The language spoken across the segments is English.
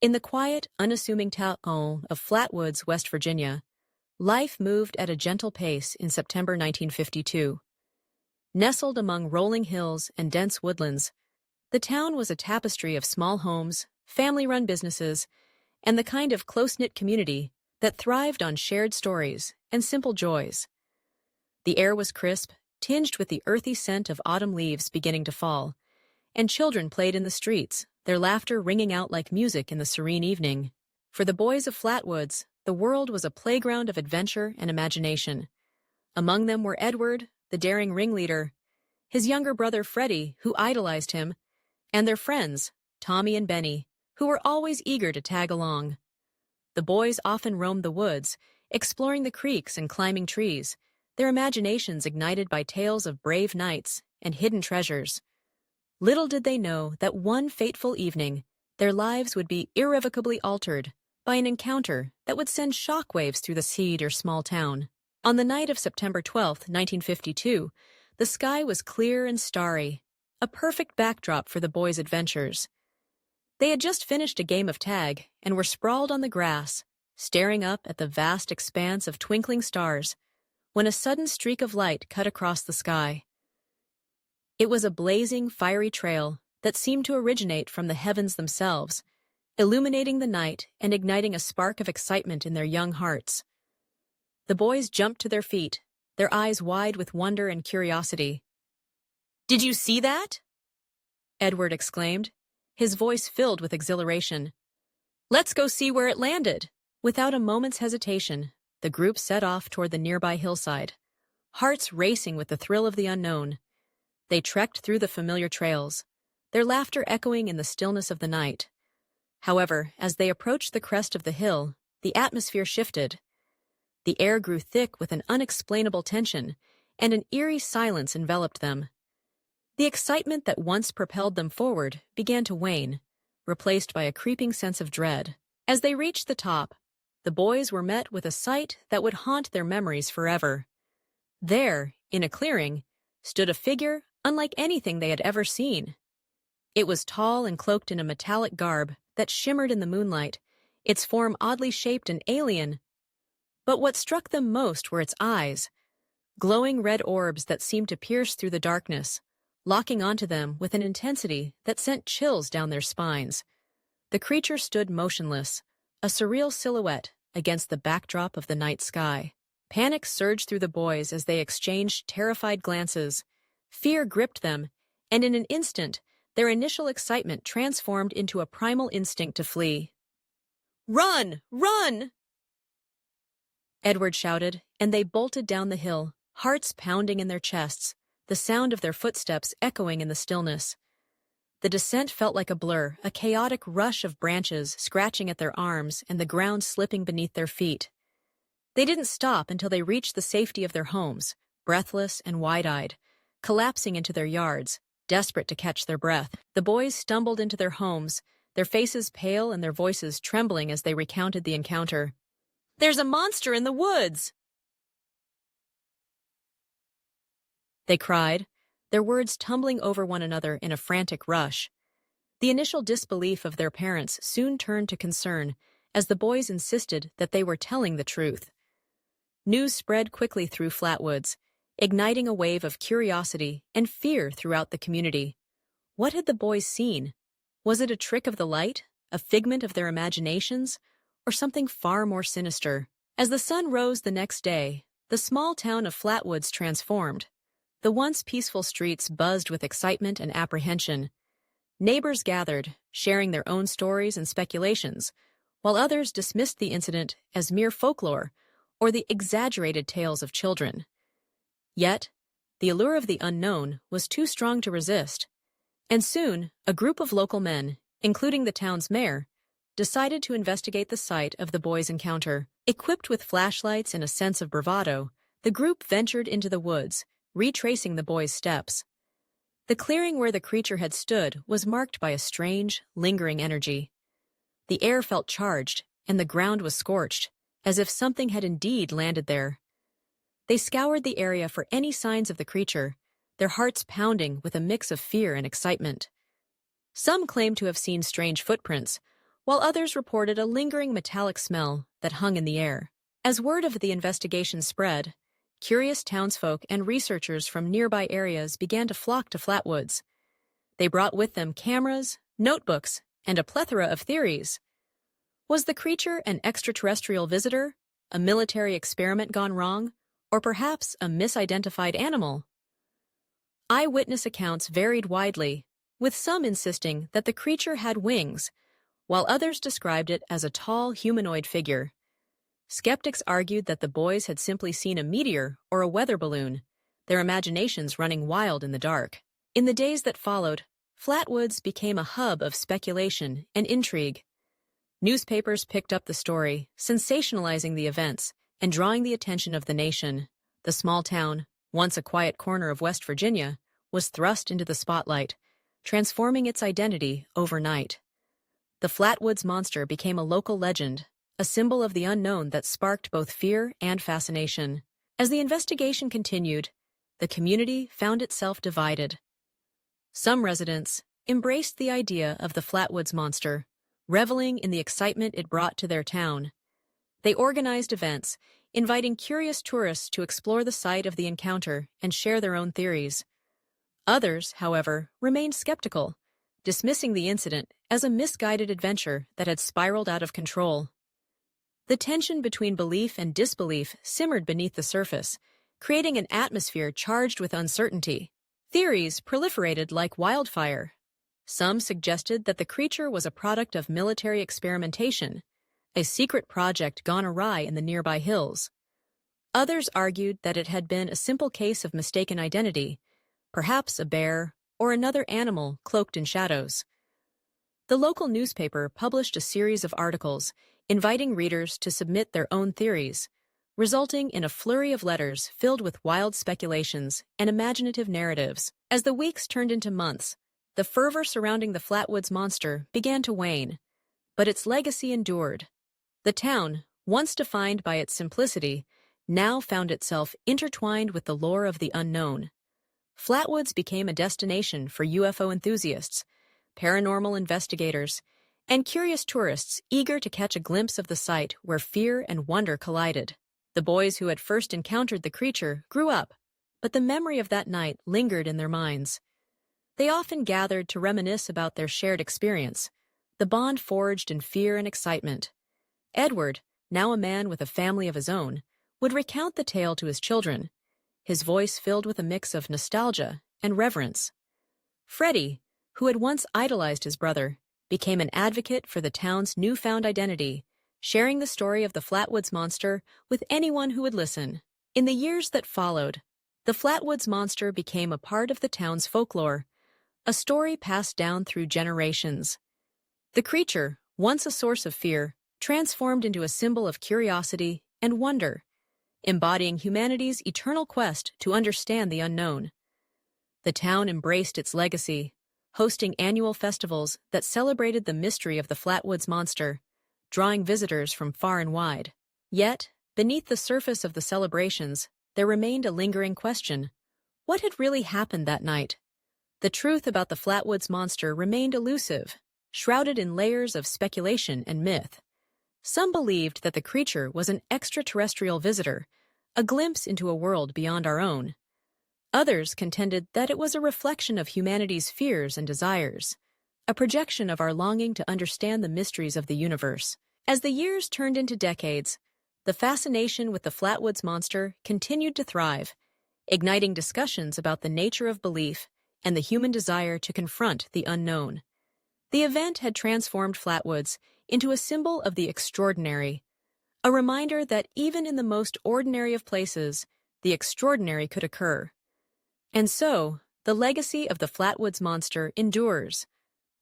In the quiet, unassuming town of Flatwoods, West Virginia, life moved at a gentle pace in September 1952. Nestled among rolling hills and dense woodlands, the town was a tapestry of small homes, family-run businesses, and the kind of close-knit community that thrived on shared stories and simple joys. The air was crisp, tinged with the earthy scent of autumn leaves beginning to fall, and children played in the streets, their laughter ringing out like music in the serene evening. For the boys of Flatwoods, the world was a playground of adventure and imagination. Among them were Edward, the daring ringleader, his younger brother Freddie, who idolized him, and their friends, Tommy and Benny, who were always eager to tag along. The boys often roamed the woods, exploring the creeks and climbing trees, their imaginations ignited by tales of brave knights and hidden treasures. Little did they know that one fateful evening, their lives would be irrevocably altered by an encounter that would send shockwaves through the seed or small town. On the night of September 12, 1952, the sky was clear and starry, a perfect backdrop for the boys' adventures. They had just finished a game of tag and were sprawled on the grass, staring up at the vast expanse of twinkling stars, when a sudden streak of light cut across the sky. It was a blazing, fiery trail that seemed to originate from the heavens themselves, illuminating the night and igniting a spark of excitement in their young hearts. The boys jumped to their feet, their eyes wide with wonder and curiosity. "Did you see that?" Edward exclaimed, his voice filled with exhilaration. "Let's go see where it landed." Without a moment's hesitation, the group set off toward the nearby hillside, hearts racing with the thrill of the unknown. They trekked through the familiar trails, their laughter echoing in the stillness of the night. However, as they approached the crest of the hill, the atmosphere shifted. The air grew thick with an unexplainable tension, and an eerie silence enveloped them. The excitement that once propelled them forward began to wane, replaced by a creeping sense of dread. As they reached the top, the boys were met with a sight that would haunt their memories forever. There, in a clearing, stood a figure unlike anything they had ever seen. It was tall and cloaked in a metallic garb that shimmered in the moonlight, its form oddly shaped and alien. But what struck them most were its eyes, glowing red orbs that seemed to pierce through the darkness, locking onto them with an intensity that sent chills down their spines. The creature stood motionless, a surreal silhouette against the backdrop of the night sky. Panic surged through the boys as they exchanged terrified glances. Fear gripped them, and in an instant, their initial excitement transformed into a primal instinct to flee. "Run! Run!" Edward shouted, and they bolted down the hill, hearts pounding in their chests, the sound of their footsteps echoing in the stillness. The descent felt like a blur, a chaotic rush of branches scratching at their arms and the ground slipping beneath their feet. They didn't stop until they reached the safety of their homes, breathless and wide-eyed, collapsing into their yards, desperate to catch their breath. The boys stumbled into their homes, their faces pale and their voices trembling as they recounted the encounter. "There's a monster in the woods!" they cried, their words tumbling over one another in a frantic rush. The initial disbelief of their parents soon turned to concern as the boys insisted that they were telling the truth. News spread quickly through Flatwoods, igniting a wave of curiosity and fear throughout the community. What had the boys seen? Was it a trick of the light, a figment of their imaginations, or something far more sinister? As the sun rose the next day, the small town of Flatwoods transformed. The once peaceful streets buzzed with excitement and apprehension. Neighbors gathered, sharing their own stories and speculations, while others dismissed the incident as mere folklore or the exaggerated tales of children. Yet, the allure of the unknown was too strong to resist, and soon a group of local men, including the town's mayor, decided to investigate the site of the boys' encounter. Equipped with flashlights and a sense of bravado, the group ventured into the woods, retracing the boys' steps. The clearing where the creature had stood was marked by a strange, lingering energy. The air felt charged, and the ground was scorched, as if something had indeed landed there. They scoured the area for any signs of the creature, their hearts pounding with a mix of fear and excitement. Some claimed to have seen strange footprints, while others reported a lingering metallic smell that hung in the air. As word of the investigation spread, curious townsfolk and researchers from nearby areas began to flock to Flatwoods. They brought with them cameras, notebooks, and a plethora of theories. Was the creature an extraterrestrial visitor, a military experiment gone wrong, or perhaps a misidentified animal? Eyewitness accounts varied widely, with some insisting that the creature had wings, while others described it as a tall humanoid figure. Skeptics argued that the boys had simply seen a meteor or a weather balloon, their imaginations running wild in the dark. In the days that followed, Flatwoods became a hub of speculation and intrigue. Newspapers picked up the story, sensationalizing the events and drawing the attention of the nation. The small town, once a quiet corner of West Virginia, was thrust into the spotlight, transforming its identity overnight. The Flatwoods Monster became a local legend, a symbol of the unknown that sparked both fear and fascination. As the investigation continued, the community found itself divided. Some residents embraced the idea of the Flatwoods Monster, reveling in the excitement it brought to their town. They organized events, inviting curious tourists to explore the site of the encounter and share their own theories. Others, however, remained skeptical, dismissing the incident as a misguided adventure that had spiraled out of control. The tension between belief and disbelief simmered beneath the surface, creating an atmosphere charged with uncertainty. Theories proliferated like wildfire. Some suggested that the creature was a product of military experimentation, a secret project gone awry in the nearby hills. Others argued that it had been a simple case of mistaken identity, perhaps a bear or another animal cloaked in shadows. The local newspaper published a series of articles inviting readers to submit their own theories, resulting in a flurry of letters filled with wild speculations and imaginative narratives. As the weeks turned into months, the fervor surrounding the Flatwoods Monster began to wane, but its legacy endured. The town, once defined by its simplicity, now found itself intertwined with the lore of the unknown. Flatwoods became a destination for UFO enthusiasts, paranormal investigators, and curious tourists eager to catch a glimpse of the site where fear and wonder collided. The boys who had first encountered the creature grew up, but the memory of that night lingered in their minds. They often gathered to reminisce about their shared experience, the bond forged in fear and excitement. Edward, now a man with a family of his own, would recount the tale to his children, his voice filled with a mix of nostalgia and reverence. Freddie, who had once idolized his brother, became an advocate for the town's newfound identity, sharing the story of the Flatwoods Monster with anyone who would listen. In the years that followed, the Flatwoods Monster became a part of the town's folklore, a story passed down through generations. The creature, once a source of fear, transformed into a symbol of curiosity and wonder, embodying humanity's eternal quest to understand the unknown. The town embraced its legacy, hosting annual festivals that celebrated the mystery of the Flatwoods Monster, drawing visitors from far and wide. Yet, beneath the surface of the celebrations, there remained a lingering question. What had really happened that night? The truth about the Flatwoods Monster remained elusive, shrouded in layers of speculation and myth. Some believed that the creature was an extraterrestrial visitor, a glimpse into a world beyond our own. Others contended that it was a reflection of humanity's fears and desires, a projection of our longing to understand the mysteries of the universe. As the years turned into decades, the fascination with the Flatwoods Monster continued to thrive, igniting discussions about the nature of belief and the human desire to confront the unknown. The event had transformed Flatwoods into a symbol of the extraordinary, a reminder that even in the most ordinary of places, the extraordinary could occur. And so, the legacy of the Flatwoods Monster endures,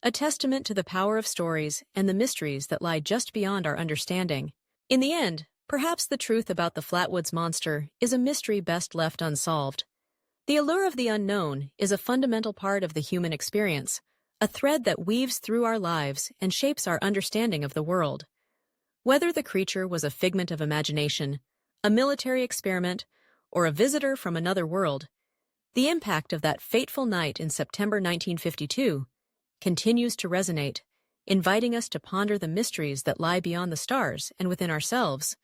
a testament to the power of stories and the mysteries that lie just beyond our understanding. In the end, perhaps the truth about the Flatwoods Monster is a mystery best left unsolved. The allure of the unknown is a fundamental part of the human experience, a thread that weaves through our lives and shapes our understanding of the world. Whether the creature was a figment of imagination, a military experiment, or a visitor from another world, the impact of that fateful night in September 1952 continues to resonate, inviting us to ponder the mysteries that lie beyond the stars and within ourselves.